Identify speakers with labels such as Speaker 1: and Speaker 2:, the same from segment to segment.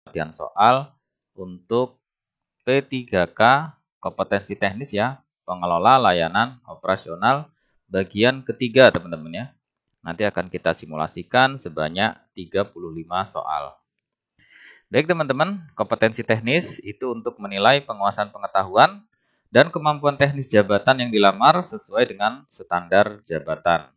Speaker 1: latihan soal untuk P3K kompetensi teknis ya, pengelola layanan operasional bagian ketiga teman-teman ya. Nanti akan kita simulasikan sebanyak 35 soal. Baik teman-teman, kompetensi teknis itu untuk menilai penguasaan pengetahuan dan kemampuan teknis jabatan yang dilamar sesuai dengan standar jabatan.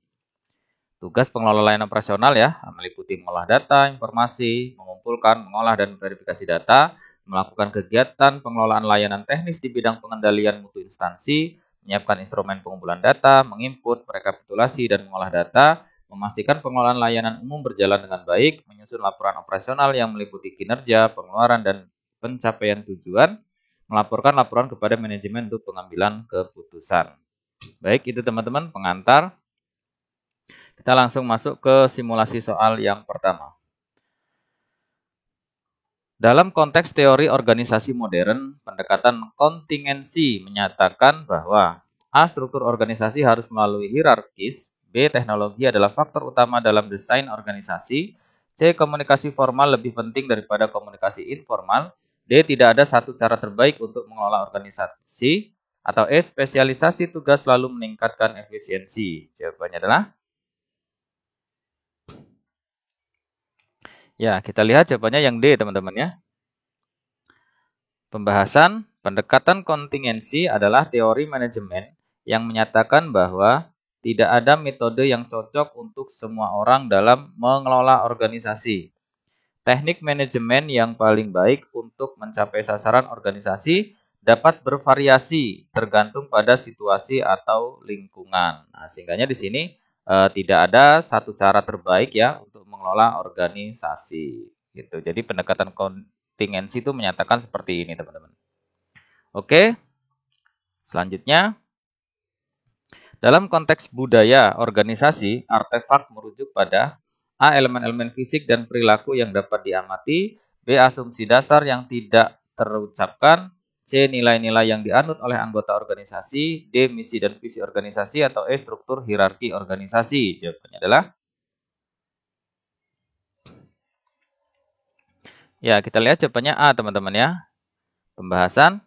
Speaker 1: Tugas pengelola layanan operasional ya, meliputi mengolah data, informasi, mengumpulkan, mengolah, dan verifikasi data, melakukan kegiatan pengelolaan layanan teknis di bidang pengendalian mutu instansi, menyiapkan instrumen pengumpulan data, menginput, merekapitulasi, dan mengolah data, memastikan pengelolaan layanan umum berjalan dengan baik, menyusun laporan operasional yang meliputi kinerja, pengeluaran, dan pencapaian tujuan, melaporkan laporan kepada manajemen untuk pengambilan keputusan. Baik, itu teman-teman pengantar. Kita langsung masuk ke simulasi soal yang pertama. Dalam konteks teori organisasi modern, pendekatan kontingensi menyatakan bahwa A. Struktur organisasi harus melalui hierarkis, B. Teknologi adalah faktor utama dalam desain organisasi, C. Komunikasi formal lebih penting daripada komunikasi informal, D. Tidak ada satu cara terbaik untuk mengelola organisasi, atau E. Spesialisasi tugas selalu meningkatkan efisiensi. Jawabannya adalah ya, kita lihat jawabannya yang D, teman-teman ya. Pembahasan pendekatan kontingensi adalah teori manajemen yang menyatakan bahwa tidak ada metode yang cocok untuk semua orang dalam mengelola organisasi. Teknik manajemen yang paling baik untuk mencapai sasaran organisasi dapat bervariasi tergantung pada situasi atau lingkungan. Nah, sehingganya di sini tidak ada satu cara terbaik ya untuk mengelola organisasi. Gitu. Jadi pendekatan kontingensi itu menyatakan seperti ini, teman-teman. Oke. Selanjutnya, dalam konteks budaya organisasi, artefak merujuk pada A. Elemen-elemen fisik dan perilaku yang dapat diamati, B. Asumsi dasar yang tidak terucapkan, C. Nilai-nilai yang dianut oleh anggota organisasi, D. Misi dan visi organisasi, atau E. Struktur hierarki organisasi. Jawabannya adalah ya, kita lihat jawabannya A, teman-teman ya. Pembahasan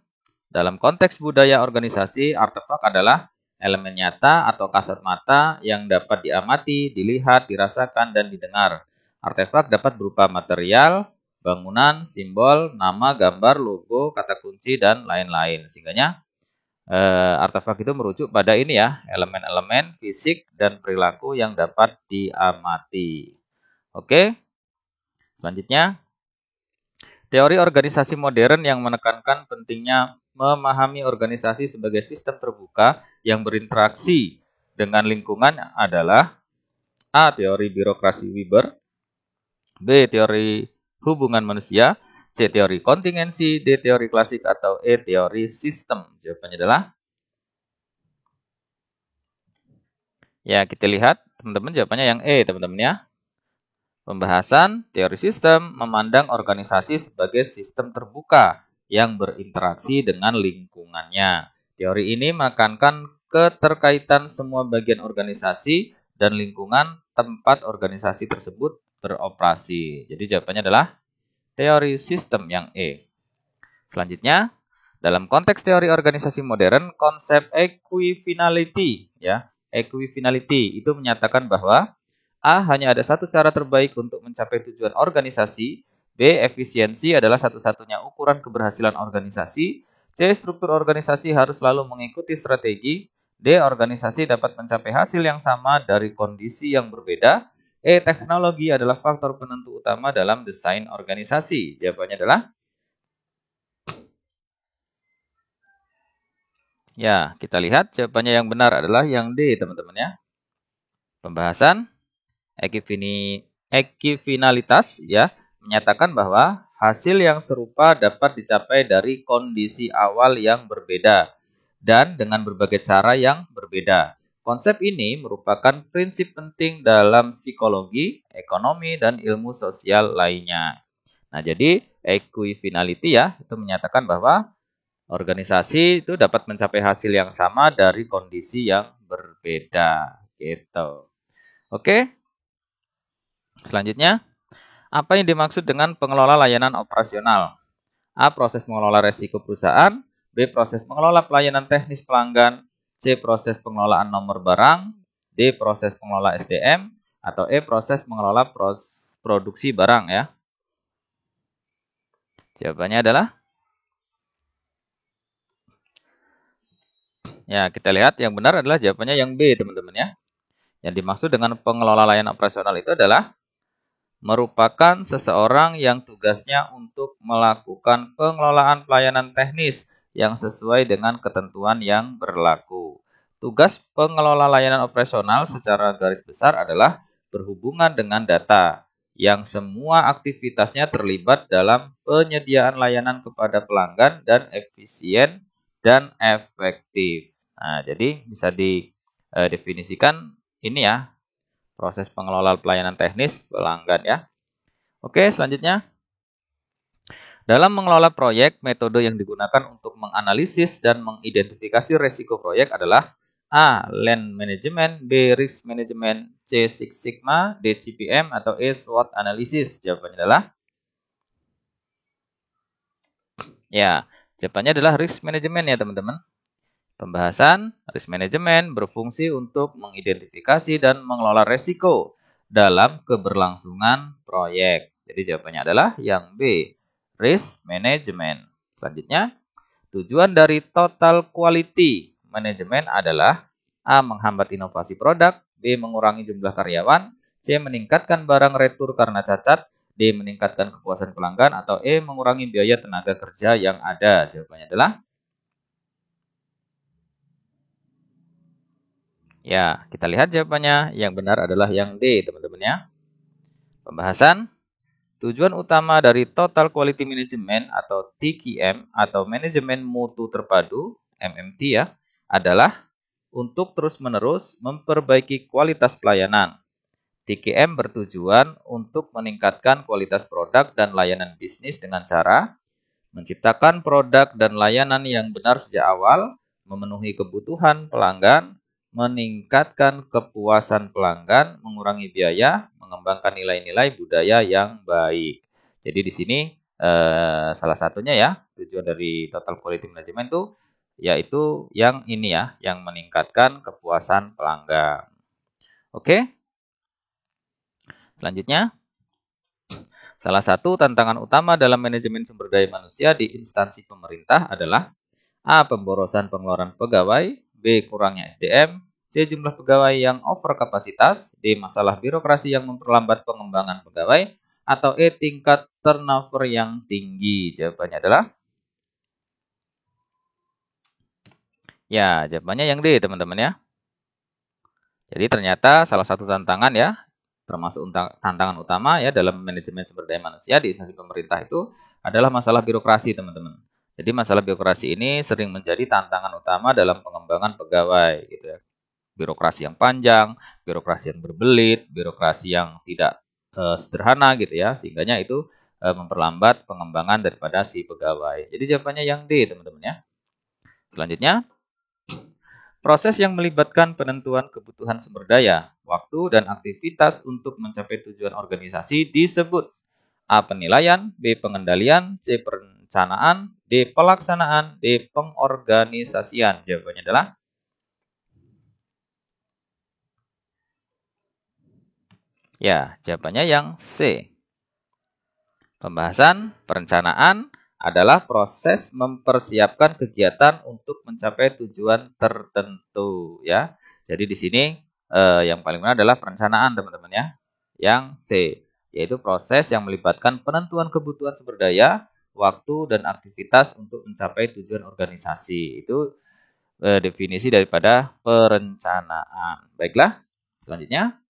Speaker 1: dalam konteks budaya organisasi, artefak adalah elemen nyata atau kasat mata yang dapat diamati, dilihat, dirasakan, dan didengar. Artefak dapat berupa material, bangunan, simbol, nama, gambar, logo, kata kunci, dan lain-lain. Sehingganya artefak itu merujuk pada ini ya, elemen-elemen fisik dan perilaku yang dapat diamati. Oke, selanjutnya. Teori organisasi modern yang menekankan pentingnya memahami organisasi sebagai sistem terbuka yang berinteraksi dengan lingkungan adalah A. Teori birokrasi Weber, B. Teori hubungan manusia, C. Teori kontingensi, D. Teori klasik, atau E. Teori sistem. Jawabannya adalah ya, kita lihat teman-teman jawabannya yang E, teman-teman ya. Pembahasan teori sistem memandang organisasi sebagai sistem terbuka yang berinteraksi dengan lingkungannya. Teori ini menekankan keterkaitan semua bagian organisasi dan lingkungan tempat organisasi tersebut beroperasi. Jadi jawabannya adalah teori sistem yang E. Selanjutnya, dalam konteks teori organisasi modern, konsep equifinality ya, equifinality itu menyatakan bahwa A. Hanya ada satu cara terbaik untuk mencapai tujuan organisasi. B. Efisiensi adalah satu-satunya ukuran keberhasilan organisasi. C. Struktur organisasi harus selalu mengikuti strategi. D. Organisasi dapat mencapai hasil yang sama dari kondisi yang berbeda. E. Teknologi adalah faktor penentu utama dalam desain organisasi. Jawabannya adalah ya, kita lihat jawabannya yang benar adalah yang D, teman-teman ya. Pembahasan equifinalitas ya menyatakan bahwa hasil yang serupa dapat dicapai dari kondisi awal yang berbeda dan dengan berbagai cara yang berbeda. Konsep ini merupakan prinsip penting dalam psikologi, ekonomi, dan ilmu sosial lainnya. Nah, jadi equifinality ya itu menyatakan bahwa organisasi itu dapat mencapai hasil yang sama dari kondisi yang berbeda gitu. Oke. Selanjutnya, Apa yang dimaksud dengan pengelola layanan operasional? A. Proses mengelola resiko perusahaan. B. Proses mengelola pelayanan teknis pelanggan. C. Proses pengelolaan nomor barang. D. Proses pengelola SDM. Atau E. Proses mengelola produksi barang ya. Jawabannya adalah ya, kita lihat yang benar adalah jawabannya yang B, teman-teman ya. Yang dimaksud dengan pengelola layanan operasional itu adalah merupakan seseorang yang tugasnya untuk melakukan pengelolaan pelayanan teknis yang sesuai dengan ketentuan yang berlaku. Tugas pengelola layanan operasional secara garis besar adalah berhubungan dengan data yang semua aktivitasnya terlibat dalam penyediaan layanan kepada pelanggan dan efisien dan efektif. Nah, jadi bisa didefinisikan ini ya, proses pengelola pelayanan teknis pelanggan ya. Oke, selanjutnya. Dalam mengelola proyek, metode yang digunakan untuk menganalisis dan mengidentifikasi resiko proyek adalah A. Land Management, B. Risk Management, C. Six Sigma, D. CPM, atau E. SWOT Analysis. Jawabannya adalah ya, jawabannya adalah Risk Management ya teman-teman. Pembahasan risk management berfungsi untuk mengidentifikasi dan mengelola risiko dalam keberlangsungan proyek. Jadi jawabannya adalah yang B, risk management. Selanjutnya, tujuan dari total quality management adalah A. Menghambat inovasi produk, B. Mengurangi jumlah karyawan, C. Meningkatkan barang retur karena cacat, D. Meningkatkan kepuasan pelanggan, atau E. Mengurangi biaya tenaga kerja yang ada. Jawabannya adalah ya, kita lihat jawabannya. Yang benar adalah yang D, teman-teman ya. Pembahasan. Tujuan utama dari Total Quality Management atau TQM atau Manajemen Mutu Terpadu, MMT ya, adalah untuk terus-menerus memperbaiki kualitas pelayanan. TQM bertujuan untuk meningkatkan kualitas produk dan layanan bisnis dengan cara menciptakan produk dan layanan yang benar sejak awal, memenuhi kebutuhan pelanggan, meningkatkan kepuasan pelanggan, mengurangi biaya, mengembangkan nilai-nilai budaya yang baik. Jadi di sini salah satunya ya, tujuan dari Total Quality Management itu yaitu yang ini ya, yang meningkatkan kepuasan pelanggan. Oke. Selanjutnya, salah satu tantangan utama dalam manajemen sumber daya manusia di instansi pemerintah adalah A. Pemborosan pengeluaran pegawai, B. Kurangnya SDM, C. Jumlah pegawai yang over kapasitas, D. Masalah birokrasi yang memperlambat pengembangan pegawai, atau E. Tingkat turnover yang tinggi. Jawabannya adalah ya, jawabannya yang D, teman-teman ya. Jadi ternyata salah satu tantangan ya, termasuk tantangan utama ya dalam manajemen sumber daya manusia di instansi pemerintah itu adalah masalah birokrasi, teman-teman. Jadi masalah birokrasi ini sering menjadi tantangan utama dalam pengembangan pegawai gitu ya. Birokrasi yang panjang, birokrasi yang berbelit, birokrasi yang tidak sederhana gitu ya, sehingganya itu memperlambat pengembangan daripada si pegawai. Jadi jawabannya yang D, teman-teman ya. Selanjutnya, proses yang melibatkan penentuan kebutuhan sumber daya, waktu, dan aktivitas untuk mencapai tujuan organisasi disebut A. Penilaian, B. Pengendalian, C. Perencanaan, D. Pelaksanaan, D. Pengorganisasian. Jawabannya adalah ya, jawabannya yang C. Pembahasan perencanaan adalah proses mempersiapkan kegiatan untuk mencapai tujuan tertentu ya. Jadi di sini yang paling benar adalah perencanaan, teman-teman ya. Yang C, yaitu proses yang melibatkan penentuan kebutuhan sumber daya, waktu, dan aktivitas untuk mencapai tujuan organisasi. Itu definisi daripada perencanaan. Baiklah, selanjutnya.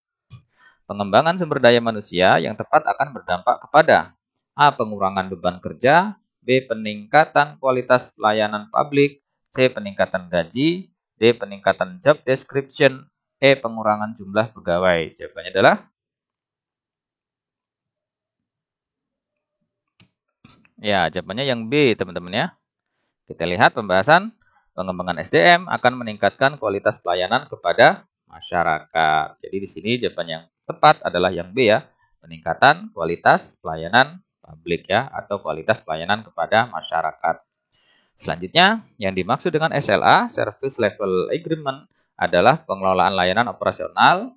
Speaker 1: Pengembangan sumber daya manusia yang tepat akan berdampak kepada A. Pengurangan beban kerja, B. Peningkatan kualitas pelayanan publik, C. Peningkatan gaji, D. Peningkatan job description, E. Pengurangan jumlah pegawai. Jawabannya adalah ya, jawabannya yang B, teman-teman ya. Kita lihat pembahasan pengembangan SDM akan meningkatkan kualitas pelayanan kepada masyarakat. Jadi di sini jawaban yang tepat adalah yang B ya. peningkatan kualitas pelayanan publik ya, atau kualitas pelayanan kepada masyarakat. Selanjutnya, yang dimaksud dengan SLA, Service Level Agreement, adalah pengelolaan layanan operasional.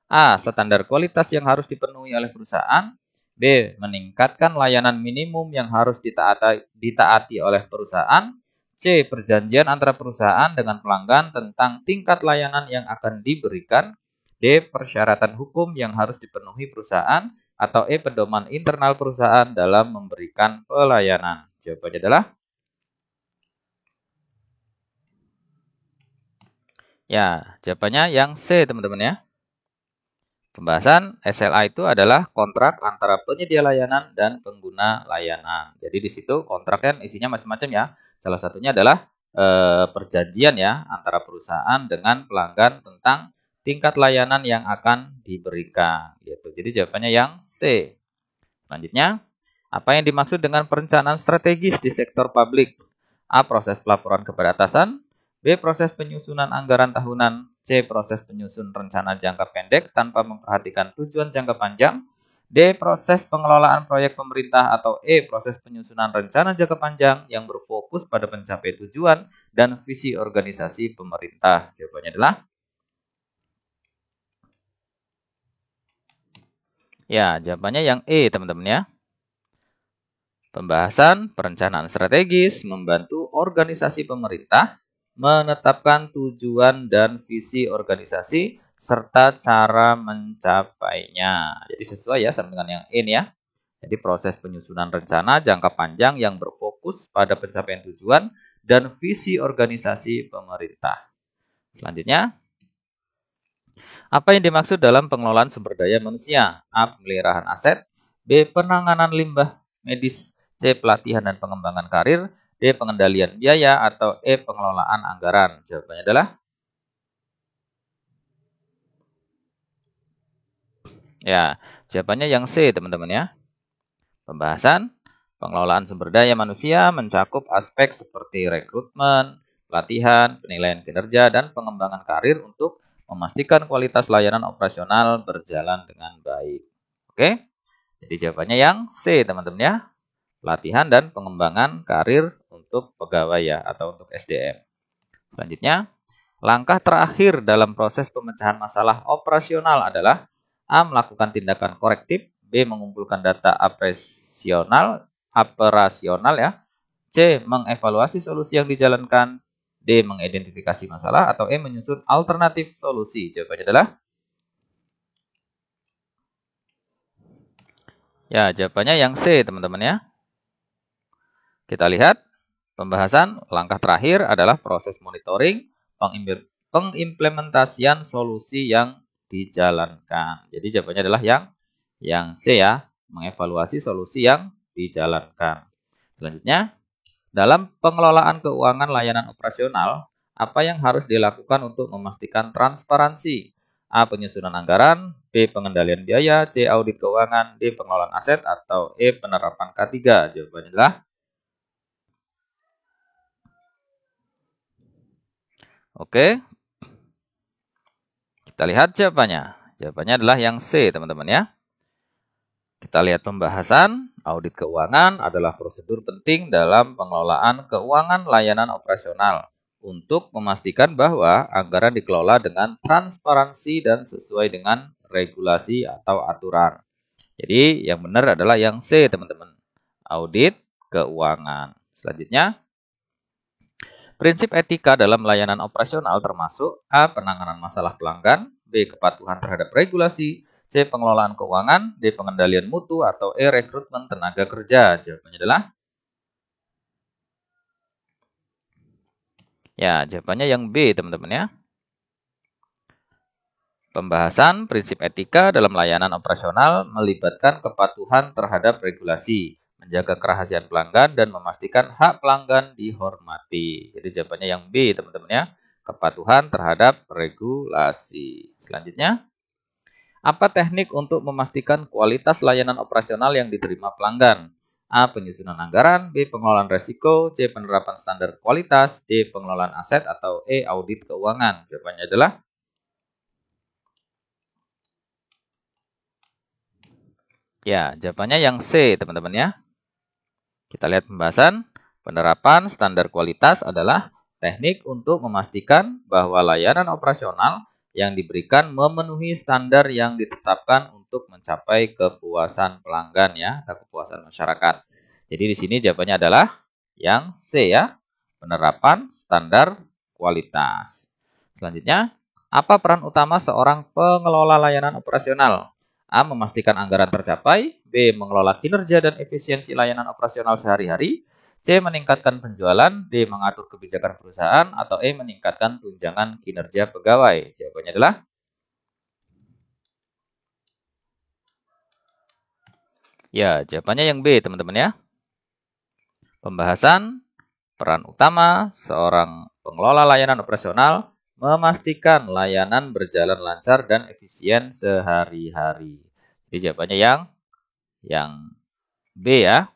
Speaker 1: A. Standar kualitas yang harus dipenuhi oleh perusahaan. B. Meningkatkan layanan minimum yang harus ditaati oleh perusahaan. C. Perjanjian antara perusahaan dengan pelanggan tentang tingkat layanan yang akan diberikan. D. Persyaratan hukum yang harus dipenuhi perusahaan. Atau E. Pedoman internal perusahaan dalam memberikan pelayanan. Jawabannya adalah ya, jawabannya yang C, teman-teman ya. Pembahasan SLA itu adalah kontrak antara penyedia layanan dan pengguna layanan. Jadi di situ kontrak kan isinya macam-macam ya. Salah satunya adalah perjanjian ya antara perusahaan dengan pelanggan tentang tingkat layanan yang akan diberikan. Gitu. Jadi jawabannya yang C. Selanjutnya, apa yang dimaksud dengan perencanaan strategis di sektor publik? A. Proses pelaporan kepada atasan. B. Proses penyusunan anggaran tahunan. C. Proses penyusun rencana jangka pendek tanpa memperhatikan tujuan jangka panjang. D. Proses pengelolaan proyek pemerintah. Atau E. Proses penyusunan rencana jangka panjang yang berfokus pada pencapaian tujuan dan visi organisasi pemerintah. Jawabannya adalah ya, jawabannya yang E, teman-teman ya. Pembahasan perencanaan strategis membantu organisasi pemerintah menetapkan tujuan dan visi organisasi serta cara mencapainya. Jadi sesuai ya sama dengan yang ini ya. Jadi proses penyusunan rencana jangka panjang yang berfokus pada pencapaian tujuan dan visi organisasi pemerintah. Selanjutnya, apa yang dimaksud dalam pengelolaan sumber daya manusia? A. Pemeliharaan aset. B. Penanganan limbah medis. C. Pelatihan dan pengembangan karir. D. Pengendalian biaya. Atau E. Pengelolaan anggaran. Jawabannya adalah ya, jawabannya yang C, teman-teman ya. Pembahasan pengelolaan sumber daya manusia mencakup aspek seperti rekrutmen, pelatihan, penilaian kinerja, dan pengembangan karir untuk memastikan kualitas layanan operasional berjalan dengan baik. Oke, jadi jawabannya yang C, teman-teman ya. Pelatihan dan pengembangan karir untuk pegawai ya, atau untuk SDM. Selanjutnya, langkah terakhir dalam proses pemecahan masalah operasional adalah A. Melakukan tindakan korektif. B. Mengumpulkan data operasional ya. C. Mengevaluasi solusi yang dijalankan. D. Mengidentifikasi masalah. Atau E. Menyusun alternatif solusi. Jawabannya adalah ya, jawabannya yang C, teman-teman ya. Kita lihat pembahasan langkah terakhir adalah proses monitoring, pengimplementasian solusi yang dijalankan. Jadi jawabannya adalah yang C ya, mengevaluasi solusi yang dijalankan. Selanjutnya, dalam pengelolaan keuangan layanan operasional, apa yang harus dilakukan untuk memastikan transparansi? A. Penyusunan anggaran. B. Pengendalian biaya. C. Audit keuangan. D. Pengelolaan aset. Atau E. Penerapan K3. Jawabannya adalah oke. Kita lihat jawabannya. Jawabannya adalah yang C, teman-teman ya. Kita lihat pembahasan. Audit keuangan adalah prosedur penting dalam pengelolaan keuangan layanan operasional untuk memastikan bahwa anggaran dikelola dengan transparansi dan sesuai dengan regulasi atau aturan. Jadi yang benar adalah yang C, teman-teman. Audit keuangan. Selanjutnya, prinsip etika dalam layanan operasional termasuk A. Penanganan masalah pelanggan. B. Kepatuhan terhadap regulasi. C. Pengelolaan keuangan. D. Pengendalian mutu. Atau E. Rekrutmen tenaga kerja. Jawabannya adalah ya, jawabannya yang B, teman-teman ya. Pembahasan prinsip etika dalam layanan operasional melibatkan kepatuhan terhadap regulasi, menjaga kerahasiaan pelanggan, dan memastikan hak pelanggan dihormati. Jadi jawabannya yang B, teman-teman ya. Kepatuhan terhadap regulasi. Selanjutnya, apa teknik untuk memastikan kualitas layanan operasional yang diterima pelanggan? A. Penyusunan anggaran. B. Pengelolaan resiko. C. Penerapan standar kualitas. D. Pengelolaan aset. Atau E. Audit keuangan. Jawabannya adalah Ya, jawabannya yang C, teman-teman ya. Kita lihat pembahasan. Penerapan standar kualitas adalah teknik untuk memastikan bahwa layanan operasional yang diberikan memenuhi standar yang ditetapkan untuk mencapai kepuasan pelanggan ya, atau kepuasan masyarakat. Jadi di sini jawabannya adalah yang C ya, penerapan standar kualitas. Selanjutnya, apa peran utama seorang pengelola layanan operasional? A. Memastikan anggaran tercapai. B. Mengelola kinerja dan efisiensi layanan operasional sehari-hari. C. Meningkatkan penjualan. D. Mengatur kebijakan perusahaan. Atau E. Meningkatkan tunjangan kinerja pegawai. Jawabannya adalah ya, jawabannya yang B, teman-teman ya. Pembahasan peran utama seorang pengelola layanan operasional memastikan layanan berjalan lancar dan efisien sehari-hari. Jadi jawabannya yang B ya,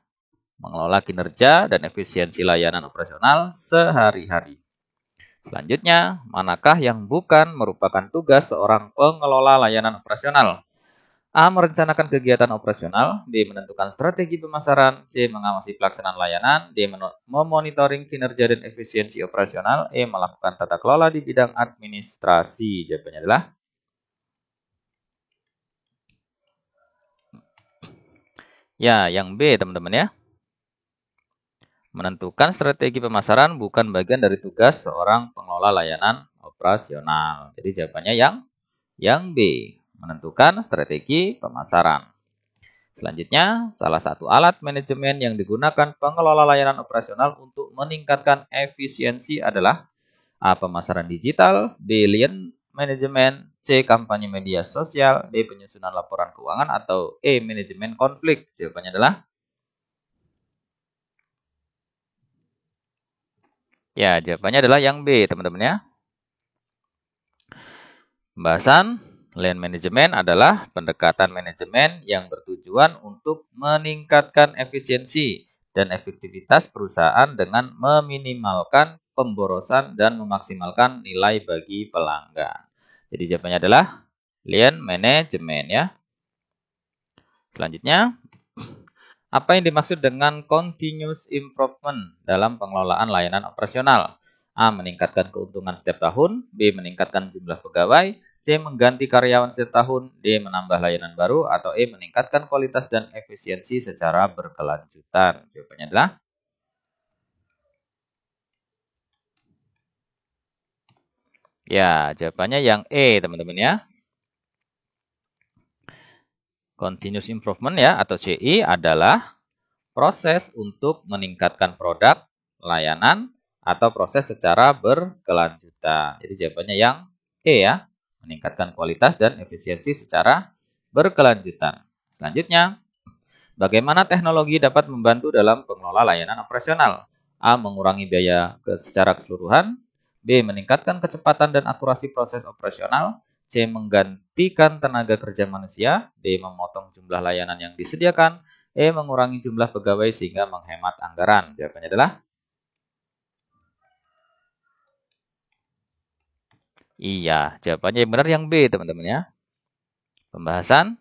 Speaker 1: mengelola kinerja dan efisiensi layanan operasional sehari-hari. Selanjutnya, manakah yang bukan merupakan tugas seorang pengelola layanan operasional? A. Merencanakan kegiatan operasional. B. Menentukan strategi pemasaran. C. Mengawasi pelaksanaan layanan. D. Memonitoring kinerja dan efisiensi operasional. E. Melakukan tata kelola di bidang administrasi. Jawabannya adalah ya, yang B, teman-teman ya. Menentukan strategi pemasaran bukan bagian dari tugas seorang pengelola layanan operasional. Jadi jawabannya yang B, menentukan strategi pemasaran. Selanjutnya, salah satu alat manajemen yang digunakan pengelola layanan operasional untuk meningkatkan efisiensi adalah A. Pemasaran digital, B. Lean manajemen, C. Kampanye media sosial, D. Penyusunan laporan keuangan, atau E. Manajemen konflik. Jawabannya adalah ya, jawabannya adalah yang B, teman-teman ya. Pembahasan Lean Management adalah pendekatan manajemen yang bertujuan untuk meningkatkan efisiensi dan efektivitas perusahaan dengan meminimalkan pemborosan dan memaksimalkan nilai bagi pelanggan. Jadi jawabannya adalah Lean Management ya. Selanjutnya, apa yang dimaksud dengan continuous improvement dalam pengelolaan layanan operasional? A. Meningkatkan keuntungan setiap tahun. B. Meningkatkan jumlah pegawai. C. Mengganti karyawan setiap tahun. D. Menambah layanan baru. Atau E. Meningkatkan kualitas dan efisiensi secara berkelanjutan. Jawabannya adalah ya, jawabannya yang E, teman-teman ya. Continuous improvement ya, atau CI adalah proses untuk meningkatkan produk, layanan, atau proses secara berkelanjutan. Jadi jawabannya yang E ya, meningkatkan kualitas dan efisiensi secara berkelanjutan. Selanjutnya, bagaimana teknologi dapat membantu dalam pengelola layanan operasional? A. Mengurangi biaya secara keseluruhan. B. Meningkatkan kecepatan dan akurasi proses operasional. C. Menggantikan tenaga kerja manusia. D. Memotong jumlah layanan yang disediakan. E. Mengurangi jumlah pegawai sehingga menghemat anggaran. Jawabannya adalah iya. Jawabannya yang benar yang B, teman-teman ya. Pembahasan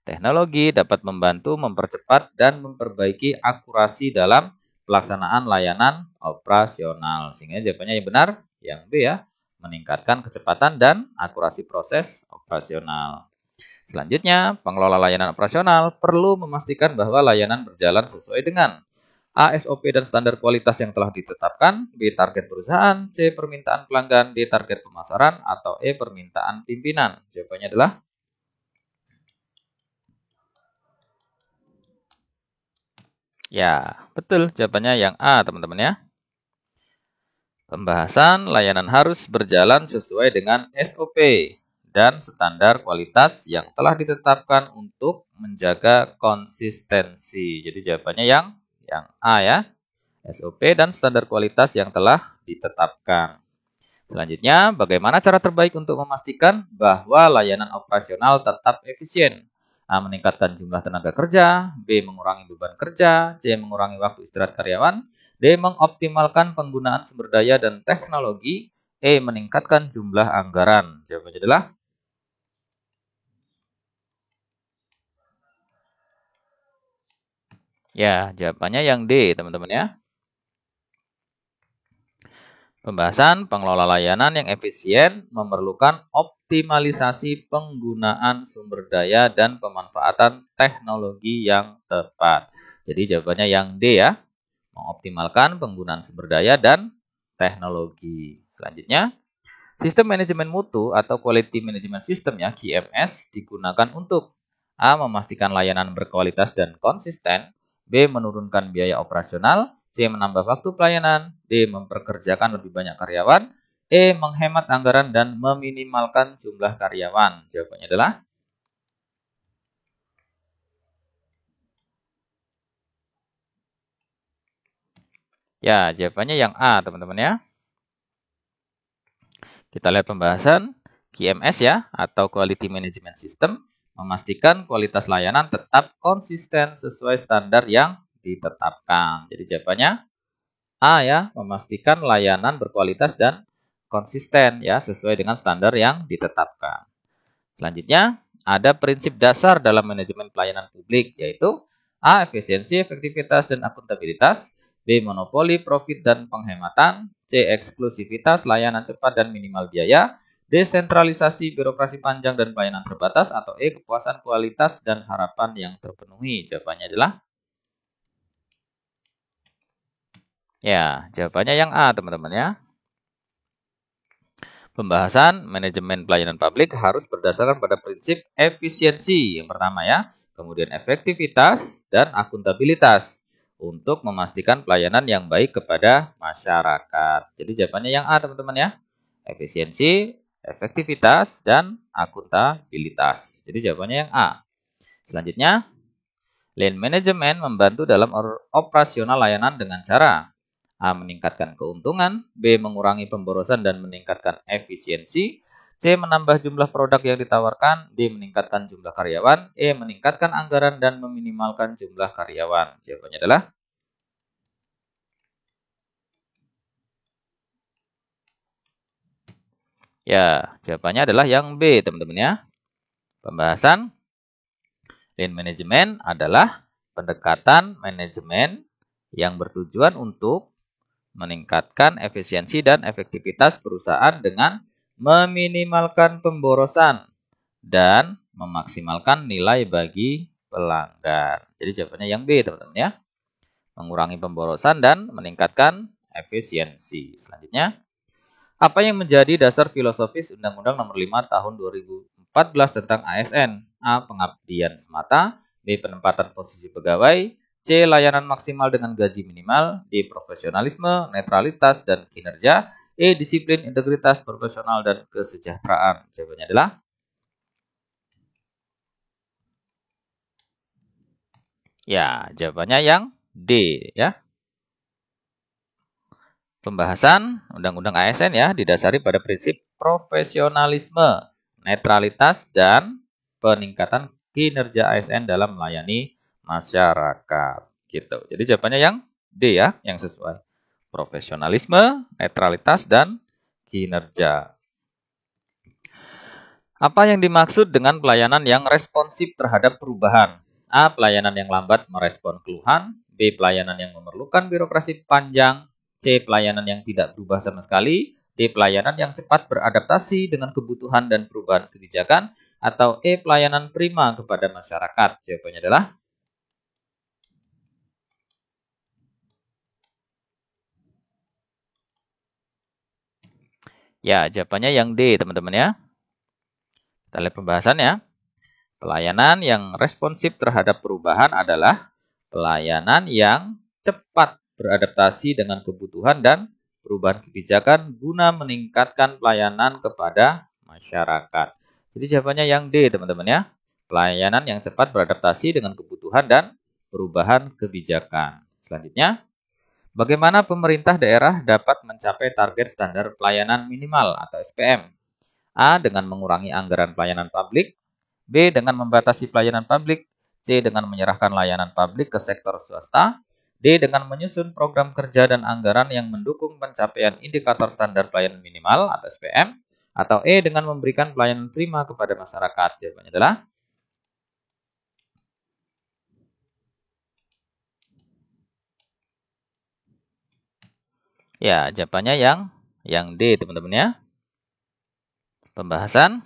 Speaker 1: teknologi dapat membantu mempercepat dan memperbaiki akurasi dalam pelaksanaan layanan operasional. Sehingga jawabannya yang benar yang B ya, meningkatkan kecepatan dan akurasi proses operasional. Selanjutnya, pengelola layanan operasional perlu memastikan bahwa layanan berjalan sesuai dengan A. SOP dan standar kualitas yang telah ditetapkan, B. Target perusahaan, C. Permintaan pelanggan, D. Target pemasaran, atau E. Permintaan pimpinan. Jawabannya adalah ya, betul. Jawabannya yang A, teman-teman ya. Pembahasan layanan harus berjalan sesuai dengan SOP dan standar kualitas yang telah ditetapkan untuk menjaga konsistensi. Jadi jawabannya yang A ya. SOP dan standar kualitas yang telah ditetapkan. Selanjutnya, bagaimana cara terbaik untuk memastikan bahwa layanan operasional tetap efisien? A. Meningkatkan jumlah tenaga kerja. B. Mengurangi beban kerja. C. Mengurangi waktu istirahat karyawan. D. Mengoptimalkan penggunaan sumber daya dan teknologi. E. Meningkatkan jumlah anggaran. Jawabannya adalah Ya, jawabannya yang D, teman-teman ya. Pembahasan pengelola layanan yang efisien memerlukan optimalisasi penggunaan sumber daya dan pemanfaatan teknologi yang tepat. Jadi jawabannya yang D ya, mengoptimalkan penggunaan sumber daya dan teknologi. Selanjutnya, sistem manajemen mutu atau Quality Management System ya, QMS, digunakan untuk A. Memastikan layanan berkualitas dan konsisten, B. Menurunkan biaya operasional, C. Menambah waktu pelayanan, D. Memperkerjakan lebih banyak karyawan, E. Menghemat anggaran dan meminimalkan jumlah karyawan. Jawabannya adalah ya, jawabannya yang A, teman-teman ya. Kita lihat pembahasan QMS ya, atau Quality Management System, memastikan kualitas layanan tetap konsisten sesuai standar yang ditetapkan. Jadi jawabannya A ya, memastikan layanan berkualitas dan konsisten ya, sesuai dengan standar yang ditetapkan. Selanjutnya, ada prinsip dasar dalam manajemen pelayanan publik, yaitu A. Efisiensi, efektivitas, dan akuntabilitas, B. Monopoli, profit, dan penghematan, C. Eksklusivitas, layanan cepat dan minimal biaya, D. Sentralisasi, birokrasi panjang dan pelayanan terbatas, atau E. Kepuasan kualitas dan harapan yang terpenuhi. Jawabannya adalah ya, jawabannya yang A, teman-teman ya. Pembahasan manajemen pelayanan publik harus berdasarkan pada prinsip efisiensi yang pertama ya, kemudian efektivitas dan akuntabilitas untuk memastikan pelayanan yang baik kepada masyarakat. Jadi jawabannya yang A, teman-teman ya. Efisiensi, efektivitas, dan akuntabilitas. Jadi jawabannya yang A. Selanjutnya, lean management membantu dalam operasional layanan dengan cara A. Meningkatkan keuntungan, B. Mengurangi pemborosan dan meningkatkan efisiensi, C. Menambah jumlah produk yang ditawarkan, D. Meningkatkan jumlah karyawan, E. Meningkatkan anggaran dan meminimalkan jumlah karyawan. Jawabannya adalah ya, jawabannya adalah yang B, teman-teman ya. Pembahasan lean management adalah pendekatan manajemen yang bertujuan untuk meningkatkan efisiensi dan efektivitas perusahaan dengan meminimalkan pemborosan dan memaksimalkan nilai bagi pelanggan. Jadi jawabannya yang B, teman-teman ya. Mengurangi pemborosan dan meningkatkan efisiensi. Selanjutnya, apa yang menjadi dasar filosofis Undang-Undang Nomor 5 Tahun 2014 tentang ASN? A. Pengabdian semata, B. Penempatan posisi pegawai, C. Layanan maksimal dengan gaji minimal, D. Profesionalisme, netralitas, dan kinerja, E. Disiplin, integritas, profesional, dan kesejahteraan. Jawabannya adalah ya, jawabannya yang D ya. Pembahasan Undang-Undang ASN ya didasari pada prinsip profesionalisme, netralitas, dan peningkatan kinerja ASN dalam melayani masyarakat. Gitu. Jadi jawabannya yang D ya, yang sesuai. Profesionalisme, netralitas, dan kinerja. Apa yang dimaksud dengan pelayanan yang responsif terhadap perubahan? A. Pelayanan yang lambat merespon keluhan. B. Pelayanan yang memerlukan birokrasi panjang. C. Pelayanan yang tidak berubah sama sekali. D. Pelayanan yang cepat beradaptasi dengan kebutuhan dan perubahan kebijakan. Atau E. Pelayanan prima kepada masyarakat. Jawabannya adalah ya, jawabannya yang D, teman-teman ya. Kita lihat pembahasannya. Pelayanan yang responsif terhadap perubahan adalah pelayanan yang cepat beradaptasi dengan kebutuhan dan perubahan kebijakan guna meningkatkan pelayanan kepada masyarakat. Jadi jawabannya yang D, teman-teman ya. Pelayanan yang cepat beradaptasi dengan kebutuhan dan perubahan kebijakan. Selanjutnya, bagaimana pemerintah daerah dapat mencapai target standar pelayanan minimal atau SPM? A. Dengan mengurangi anggaran pelayanan publik, B. Dengan membatasi pelayanan publik, C. Dengan menyerahkan layanan publik ke sektor swasta, D. Dengan menyusun program kerja dan anggaran yang mendukung pencapaian indikator standar pelayanan minimal atau SPM, atau E. Dengan memberikan pelayanan prima kepada masyarakat. Jawabannya adalah Ya, jawabannya yang D, teman-teman ya. Pembahasan,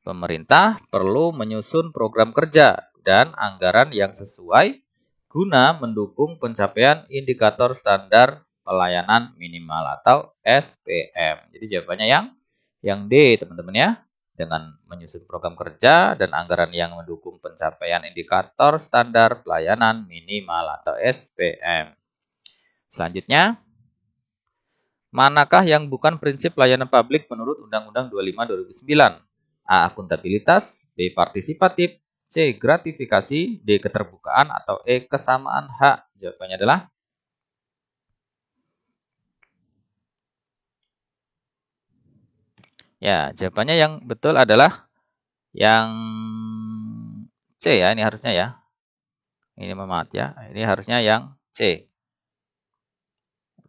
Speaker 1: pemerintah perlu menyusun program kerja dan anggaran yang sesuai guna mendukung pencapaian indikator standar pelayanan minimal atau SPM. Jadi jawabannya yang D, teman-teman ya. Dengan menyusun program kerja dan anggaran yang mendukung pencapaian indikator standar pelayanan minimal atau SPM. Selanjutnya, manakah yang bukan prinsip pelayanan publik menurut Undang-Undang 25/2009? A. Akuntabilitas, B. Partisipatif, C. Gratifikasi, D. Keterbukaan, atau E. Kesamaan hak. Jawabannya adalah ya, jawabannya yang betul adalah yang C ya, ini harusnya ya. Ini maaf ya, ini harusnya yang C.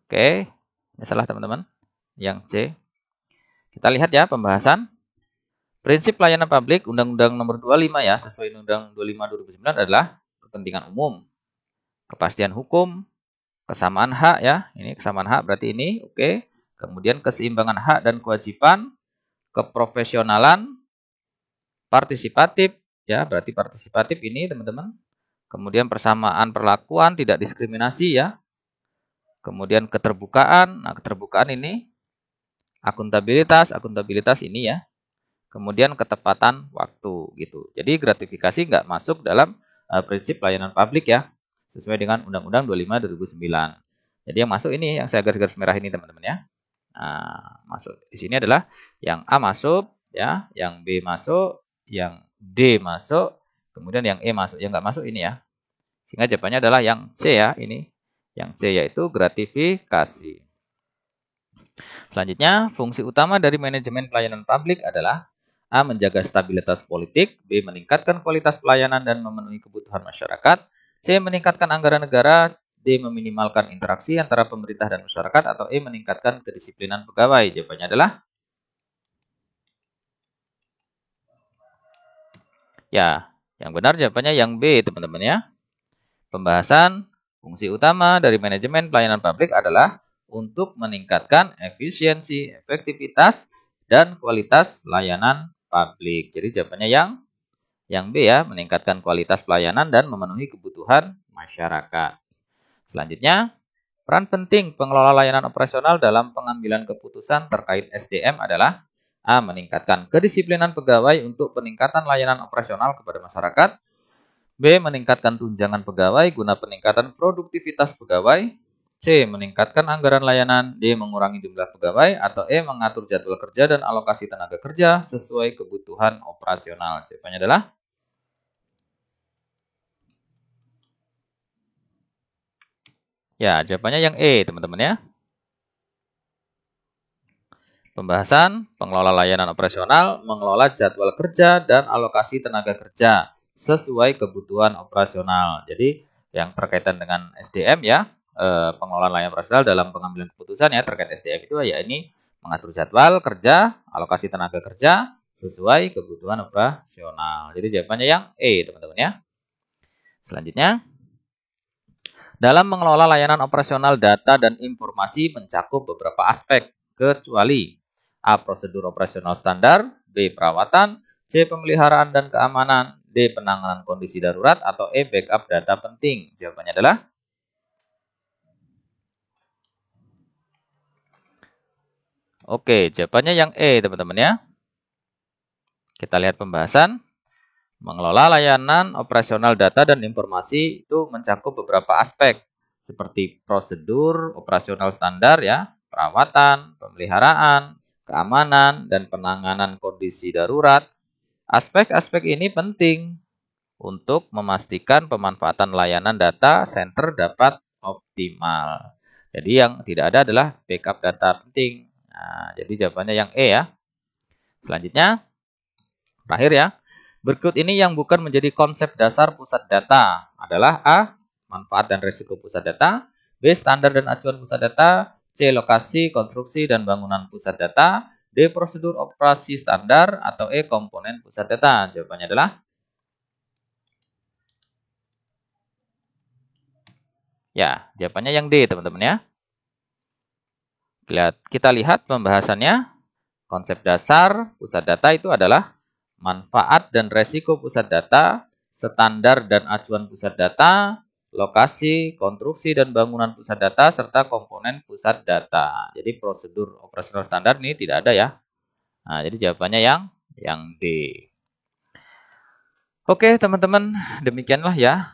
Speaker 1: Oke, ini salah teman-teman. Yang C. Kita lihat ya pembahasan. Prinsip pelayanan publik Undang-Undang Nomor 25 ya, sesuai Undang-Undang 25/2009 adalah kepentingan umum, kepastian hukum, kesamaan hak ya. Ini kesamaan hak berarti ini oke. Kemudian keseimbangan hak dan kewajiban, keprofesionalan, partisipatif ya, berarti partisipatif ini teman-teman. Kemudian persamaan perlakuan, tidak diskriminasi ya. Kemudian keterbukaan. Nah, keterbukaan ini akuntabilitas, akuntabilitas ini ya. Kemudian ketepatan waktu gitu. Jadi gratifikasi nggak masuk dalam prinsip pelayanan publik ya, sesuai dengan Undang-Undang 25/2009. Jadi yang masuk ini yang saya garis-garis merah ini teman-teman ya. Nah, masuk di sini adalah yang A masuk ya, yang B masuk, yang D masuk, kemudian yang E masuk. Yang nggak masuk ini ya. Sehingga jawabannya adalah yang C ya, ini. Yang C yaitu gratifikasi. Selanjutnya, fungsi utama dari manajemen pelayanan publik adalah A. Menjaga stabilitas politik, B. Meningkatkan kualitas pelayanan dan memenuhi kebutuhan masyarakat, C. Meningkatkan anggaran negara, D. Meminimalkan interaksi antara pemerintah dan masyarakat, atau E. Meningkatkan kedisiplinan pegawai. Jawabannya adalah ya, yang benar jawabannya yang B, teman-teman ya. Pembahasan fungsi utama dari manajemen pelayanan publik adalah untuk meningkatkan efisiensi, efektivitas, dan kualitas layanan publik. Jadi jawabannya yang B ya, meningkatkan kualitas pelayanan dan memenuhi kebutuhan masyarakat. Selanjutnya, peran penting pengelola layanan operasional dalam pengambilan keputusan terkait SDM adalah A. Meningkatkan kedisiplinan pegawai untuk peningkatan layanan operasional kepada masyarakat, B. Meningkatkan tunjangan pegawai guna peningkatan produktivitas pegawai, C. Meningkatkan anggaran layanan, D. Mengurangi jumlah pegawai, atau E. Mengatur jadwal kerja dan alokasi tenaga kerja sesuai kebutuhan operasional. Jawabannya adalah ya, jawabannya yang E, teman-teman ya. Pembahasan pengelola layanan operasional mengelola jadwal kerja dan alokasi tenaga kerja sesuai kebutuhan operasional. Jadi yang terkaitan dengan SDM ya, pengelolaan layanan operasional dalam pengambilan keputusan ya terkait SDM itu ya ini mengatur jadwal kerja, alokasi tenaga kerja sesuai kebutuhan operasional. Jadi jawabannya yang E, teman-teman ya. Selanjutnya, dalam mengelola layanan operasional data dan informasi mencakup beberapa aspek, kecuali A. Prosedur operasional standar, B. Perawatan, C. Pemeliharaan dan keamanan, D. Penanganan kondisi darurat, atau E. Backup data penting. Jawabannya adalah oke, jawabannya yang E, teman-teman ya. Kita lihat pembahasan. Mengelola layanan operasional data dan informasi itu mencakup beberapa aspek seperti prosedur operasional standar ya, perawatan, pemeliharaan, keamanan, dan penanganan kondisi darurat. Aspek-aspek ini penting untuk memastikan pemanfaatan layanan data center dapat optimal. Jadi yang tidak ada adalah backup data penting. Nah, jadi jawabannya yang E ya. Selanjutnya, terakhir ya. Berikut ini yang bukan menjadi konsep dasar pusat data adalah A. Manfaat dan risiko pusat data, B. Standar dan acuan pusat data, C. Lokasi, konstruksi, dan bangunan pusat data, D. Prosedur operasi standar, atau E. Komponen pusat data. Jawabannya adalah ya, jawabannya yang D, teman-teman ya. Kita lihat pembahasannya. Konsep dasar pusat data itu adalah manfaat dan resiko pusat data, standar dan acuan pusat data, lokasi, konstruksi dan bangunan pusat data, serta komponen pusat data. Jadi prosedur operasional standar ini tidak ada ya. Nah, jadi jawabannya yang D. Oke, teman-teman, demikianlah ya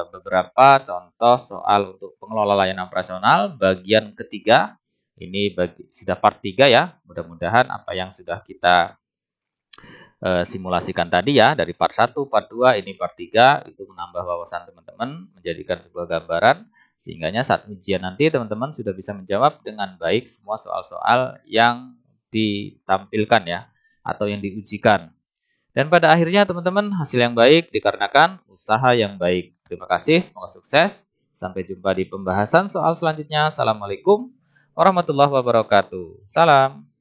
Speaker 1: beberapa contoh soal untuk pengelola layanan operasional bagian ketiga. Ini sudah part 3 ya. Mudah-mudahan apa yang sudah kita simulasikan tadi ya, dari part 1, part 2, ini part 3, itu menambah wawasan teman-teman, menjadikan sebuah gambaran, sehingga saat ujian nanti teman-teman sudah bisa menjawab dengan baik semua soal-soal yang ditampilkan ya, atau yang diujikan. Dan pada akhirnya teman-teman hasil yang baik dikarenakan usaha yang baik. Terima kasih, semoga sukses. Sampai jumpa di pembahasan soal selanjutnya. Assalamualaikum warahmatullahi wabarakatuh. Salam.